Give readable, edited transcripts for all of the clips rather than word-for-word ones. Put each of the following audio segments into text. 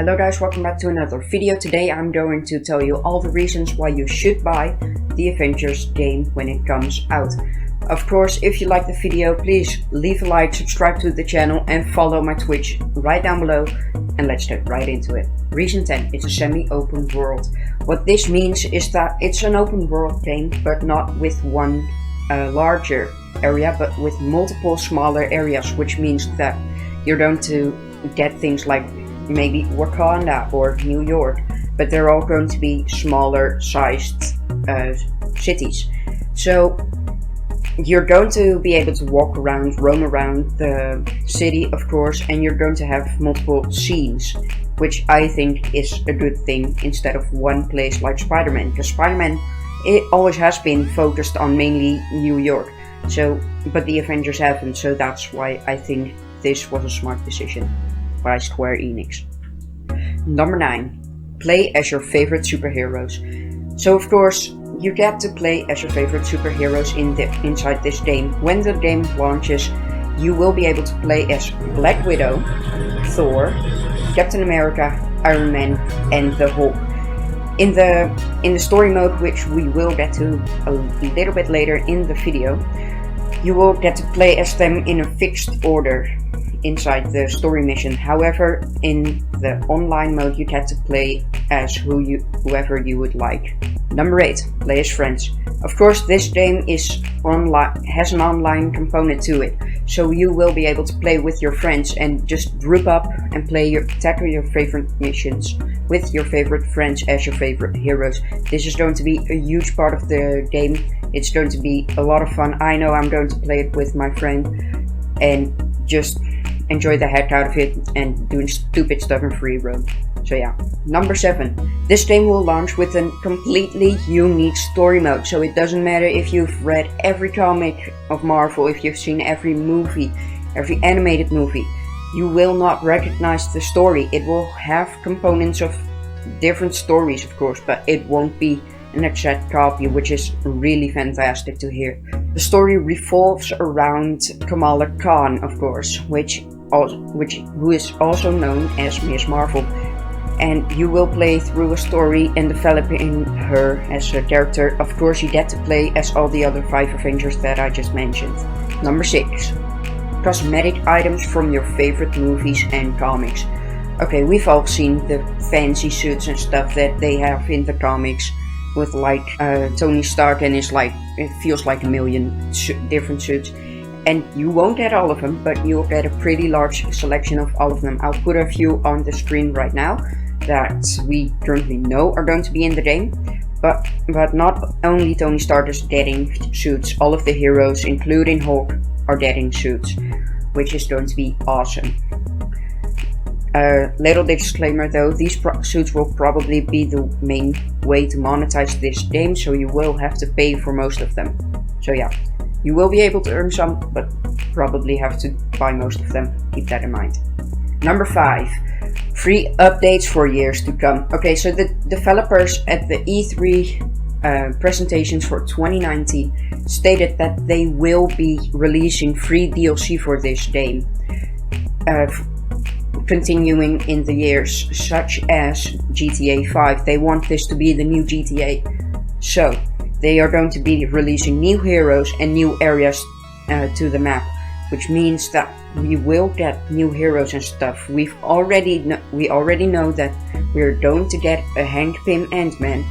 Hello guys, welcome back to another video. Today I'm going to tell you all the reasons why you should buy the Avengers game when it comes out. Of course, if you like the video, please leave a like, subscribe to the channel and follow my Twitch right down below. And let's get right into it. Reason 10, it's a semi-open world. What this means is that it's an open world game, but not with one larger area, but with multiple smaller areas, which means that you're going to get things like maybe Wakanda or New York, but they're all going to be smaller sized cities. So you're going to be able to walk around, roam around the city, of course, and you're going to have multiple scenes, which I think is a good thing instead of one place like Spider-Man, because Spider-Man, it always has been focused on mainly New York, but the Avengers haven't, so that's why I think this was a smart decision by Square Enix. Number 9. Play as your favorite superheroes. So of course, you get to play as your favorite superheroes inside this game. When the game launches, you will be able to play as Black Widow, Thor, Captain America, Iron Man, and the Hulk. In the story mode, which we will get to a little bit later in the video, you will get to play as them in a fixed order inside the story mission. However, in the online mode, you get to play as whoever you would like. Number 8, play as friends. Of course, this game has an online component to it, so you will be able to play with your friends and just group up and tackle your favorite missions with your favorite friends as your favorite heroes. This is going to be a huge part of the game. It's going to be a lot of fun. I know I'm going to play it with my friend and just enjoy the heck out of it and doing stupid stuff in free roam. So yeah. Number 7. This game will launch with a completely unique story mode. So it doesn't matter if you've read every comic of Marvel, if you've seen every movie, every animated movie, you will not recognize the story. It will have components of different stories, of course, but it won't be an exact copy, which is really fantastic to hear. The story revolves around Kamala Khan, of course, who is also known as Miss Marvel, and you will play through a story and developing her as a character. Of course, you get to play as all the other 5 Avengers that I just mentioned. Number 6. Cosmetic items from your favorite movies and comics. Okay, we've all seen the fancy suits and stuff that they have in the comics with like Tony Stark, and it feels like a million different suits. And you won't get all of them, but you'll get a pretty large selection of all of them. I'll put a few on the screen right now that we currently know are going to be in the game. But not only Tony Stark is getting suits, all of the heroes, including Hulk, are getting suits, which is going to be awesome. Little disclaimer though, these suits will probably be the main way to monetize this game, so you will have to pay for most of them. So yeah. You will be able to earn some, but probably have to buy most of them. Keep that in mind. Number 5. Free updates for years to come. Okay, so the developers at the E3 presentations for 2019 stated that they will be releasing free DLC for this game. Continuing in the years, such as GTA 5. They want this to be the new GTA. So they are going to be releasing new heroes and new areas to the map, which means that we will get new heroes and stuff. We already know that we're going to get a Hank Pym Ant-Man,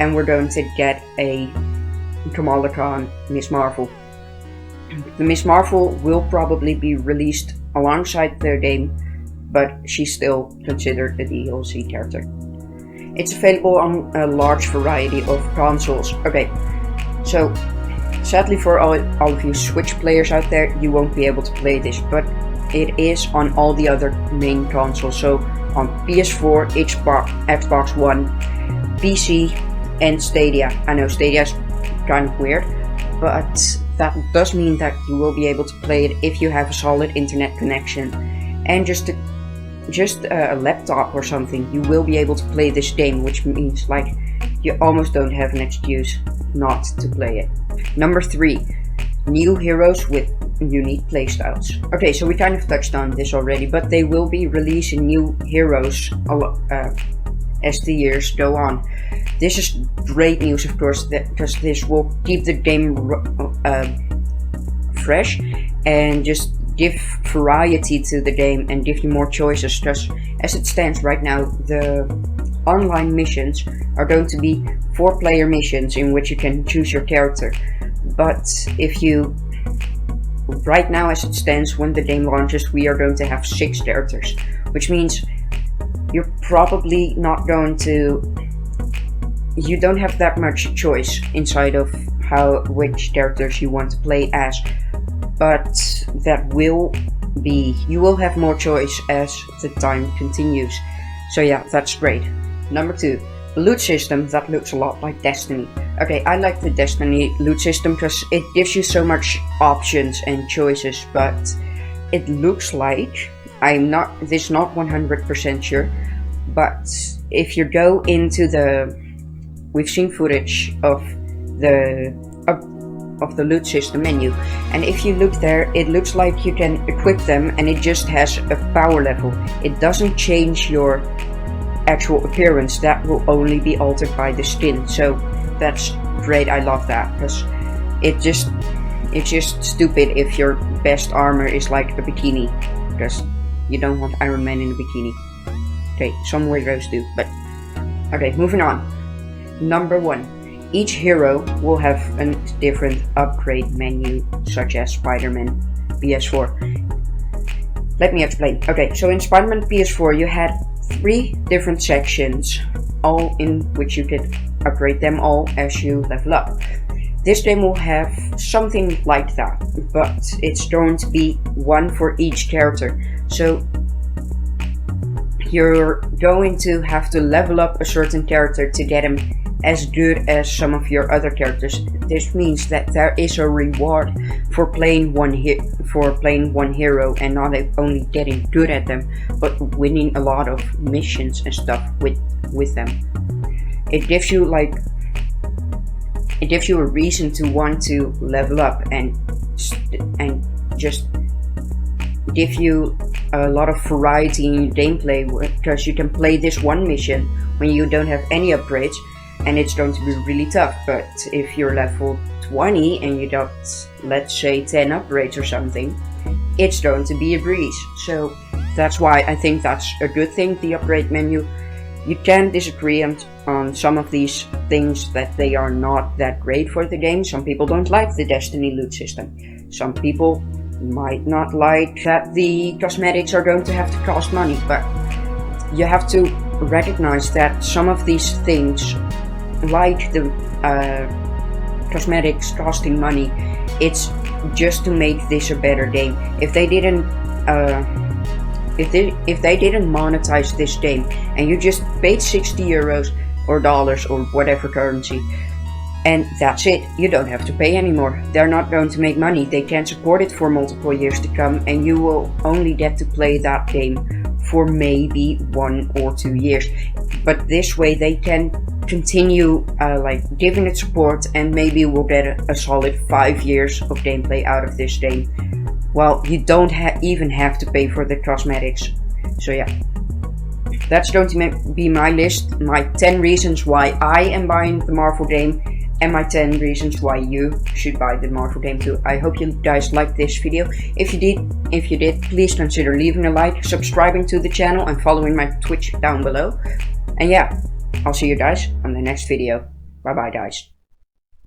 and we're going to get a Kamala Khan Miss Marvel. The Miss Marvel will probably be released alongside the game, but she's still considered a DLC character. It's available on a large variety of consoles. Okay, so sadly for all of you Switch players out there, you won't be able to play this, but it is on all the other main consoles. So on PS4, Xbox One, PC, and Stadia. I know Stadia is kind of weird, but that does mean that you will be able to play it if you have a solid internet connection and just a laptop or something. You will be able to play this game, which means like you almost don't have an excuse not to play it. Number 3. New heroes with unique playstyles. Okay, so we kind of touched on this already, but they will be releasing new heroes as the years go on. This is great news, of course, because this will keep the game fresh and just give variety to the game and give you more choices. Because as it stands right now, the online missions are going to be 4-player missions in which you can choose your character. But if you, right now as it stands, when the game launches, we are going to have 6 characters, which means you're probably not going to, you don't have that much choice inside of which characters you want to play as. But that will be, you will have more choice as the time continues. So yeah, that's great. Number 2, loot system that looks a lot like Destiny. Okay, I like the Destiny loot system because it gives you so much options and choices, but it looks like, this is not 100% sure, but if you go into we've seen footage of the loot system menu, and if you look there, it looks like you can equip them and it just has a power level. It doesn't change your actual appearance, that will only be altered by the skin. So that's great, I love that, because it's just stupid if your best armor is like a bikini, because you don't want Iron Man in a bikini. Okay, some weirdos do, but okay, moving on. Number 1. Each hero will have a different upgrade menu, such as Spider-Man PS4. Let me explain. Okay, so in Spider-Man PS4 you had 3 different sections, all in which you could upgrade them all as you level up. This game will have something like that, but it's going to be one for each character. So you're going to have to level up a certain character to get him as good as some of your other characters. This means that there is a reward for playing one hero and not only getting good at them, but winning a lot of missions and stuff with them. It gives you a reason to want to level up and just give you a lot of variety in gameplay, because you can play this one mission when you don't have any upgrades and it's going to be really tough. But if you're level 20 and you got, let's say, 10 upgrades or something, it's going to be a breeze. So that's why I think that's a good thing, the upgrade menu. You can disagree on some of these things, that they are not that great for the game. Some people don't like the Destiny loot system. Some people might not like that the cosmetics are going to have to cost money, but you have to recognize that some of these things, like the cosmetics costing money, it's just to make this a better game. If they didn't monetize this game and you just paid 60 euros or dollars or whatever currency, and that's it, you don't have to pay anymore. They're not going to make money. They can support it for multiple years to come, and you will only get to play that game for maybe 1 or 2 years. But this way they can continue giving it support, and maybe we'll get a solid 5 years of gameplay out of this game. Well, you don't even have to pay for the cosmetics. So yeah, that's going to be my list, my 10 reasons why I am buying the Marvel game, and my 10 reasons why you should buy the Marvel game too. I hope you guys liked this video. If you did, please consider leaving a like, subscribing to the channel, and following my Twitch down below. And yeah, I'll see you guys on the next video. Bye bye guys.